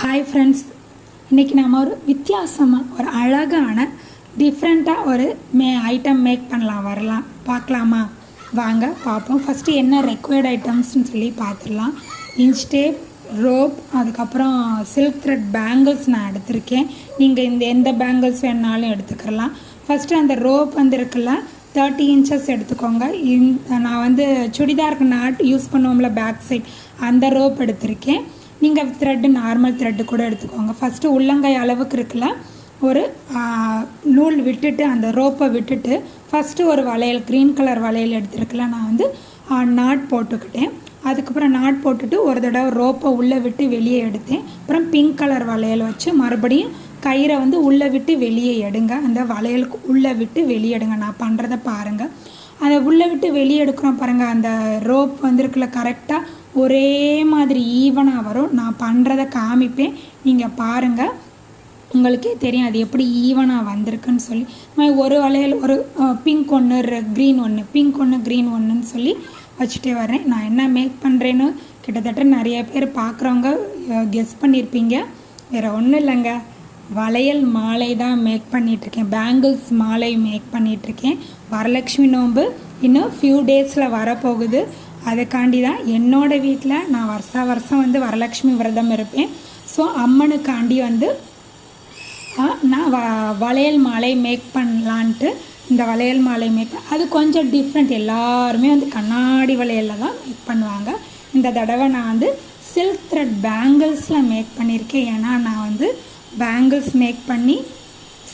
Hi friends, இன்றைக்கி நம்ம ஒரு வித்தியாசமாக ஒரு அழகான டிஃப்ரெண்ட்டாக ஒரு ஐட்டம் மேக் பண்ணலாம் பார்க்கலாமா? வாங்க பார்ப்போம். ஃபஸ்ட்டு என்ன ரெக்வயர்ட் ஐட்டம்ஸ்னு சொல்லி பார்த்துடலாம். இன்ச் டேப், ரோப், அதுக்கப்புறம் சில்க் த்ரெட் பேங்கிள்ஸ் நான் எடுத்திருக்கேன். நீங்கள் எந்த பேங்கிள்ஸ் வேணாலும் எடுத்துக்கலாம். ஃபஸ்ட்டு அந்த ரோப் இருக்குல்ல, 30 இன்ச்சஸ் எடுத்துக்கோங்க. நான் சுடிதாருக்கு நாட் யூஸ் பண்ணுவோம்ல பேக் சைட், அந்த ரோப் எடுத்திருக்கேன். நீங்கள் த்ரெட்டு நார்மல் த்ரெட்டு கூட எடுத்துக்கோங்க. ஃபஸ்ட்டு உள்ளங்கை அளவுக்கு இருக்குல்ல, ஒரு நூல் விட்டுட்டு அந்த ரோப்பை விட்டுட்டு ஃபஸ்ட்டு ஒரு வளையல், க்ரீன் கலர் வளையல் எடுத்துருக்குல, நான் நாட் போட்டுக்கிட்டேன். அதுக்கப்புறம் நாட் போட்டுட்டு ஒரு தடவை ரோப்பை உள்ளே விட்டு வெளியே எடுத்தேன். அப்புறம் பிங்க் கலர் வளையல் வச்சு மறுபடியும் கயிறை உள்ளே விட்டு வெளியே எடுங்க. அந்த வளையலுக்கு உள்ளே விட்டு வெளியே எடுங்க. நான் பண்ணுறத பாருங்கள். அதை உள்ளே விட்டு வெளியே எடுக்கிறோம் பாருங்கள். அந்த ரோப் இருக்குல்ல, கரெக்டாக ஒரே மாதிரி ஈவனாக வரும். நான் பண்ணுறத காமிப்பேன், நீங்கள் பாருங்கள், உங்களுக்கே தெரியும் அது எப்படி ஈவனாக வந்திருக்குன்னு சொல்லி. ஒரு வளையல், ஒரு பிங்க் ஒன்று, க்ரீன் ஒன்று, பிங்க் ஒன்று, க்ரீன் ஒன்றுன்னு சொல்லி வச்சுட்டே வரேன். நான் என்ன மேக் பண்ணுறேன்னு கிட்டத்தட்ட நிறைய பேர் பார்க்குறவங்க கெஸ் பண்ணியிருப்பீங்க. வேறு ஒன்றும் இல்லைங்க, வளையல் மாலை தான் மேக் பண்ணிகிட்ருக்கேன். பேங்கிள்ஸ் மாலை மேக் பண்ணிகிட்ருக்கேன். வரலட்சுமி நோன்பு இன்னும் ஃபியூ டேஸில் வரப்போகுது. அதுக்காண்டி தான் என்னோடய வீட்டில் நான் வருஷம் வரலட்சுமி விரதம் இருப்பேன். ஸோ அம்மனுக்காண்டி நான் வளையல் மாலை மேக் பண்ணலான்ட்டு இந்த வளையல் மாலை அது கொஞ்சம் டிஃப்ரெண்ட். எல்லாருமே கண்ணாடி வளையலில் தான் மேக் பண்ணுவாங்க. இந்த தடவை நான் சில்க் த்ரெட் பேங்கிள்ஸில் மேக் பண்ணியிருக்கேன். ஏன்னா நான் பேங்கிள்ஸ் மேக் பண்ணி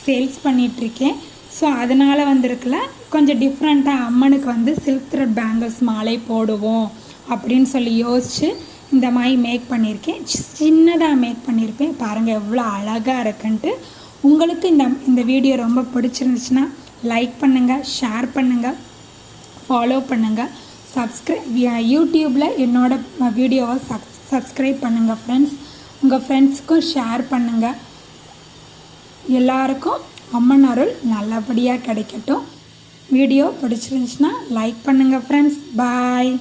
சேல்ஸ் பண்ணிகிட்ருக்கேன். ஸோ அதனால் இருக்குல்ல, கொஞ்சம் டிஃப்ரெண்ட்டாக அம்மனுக்கு சில்க் த்ரெட் பேங்கிள்ஸ் மாலை போடுவோம் அப்படின்னு சொல்லி யோசித்து இந்த மாதிரி மேக் பண்ணியிருக்கேன். சின்னதாக மேக் பண்ணியிருப்பேன். பாருங்கள் எவ்வளோ அழகாக இருக்குன்ட்டு. உங்களுக்கு இந்த வீடியோ ரொம்ப பிடிச்சிருந்துச்சுன்னா லைக் பண்ணுங்கள், ஷேர் பண்ணுங்கள், ஃபாலோ பண்ணுங்கள், யூடியூப்பில் என்னோடய வீடியோவை சப்ஸ்கிரைப் பண்ணுங்கள் ஃப்ரெண்ட்ஸ். உங்கள் ஃப்ரெண்ட்ஸுக்கும் ஷேர் பண்ணுங்கள். எல்லாருக்கும் அம்மன் அருள் நல்லபடியாக கிடைக்கட்டும். வீடியோ பிடிச்சிருந்துச்சுன்னா லைக் பண்ணுங்கள் ஃப்ரெண்ட்ஸ். பாய்.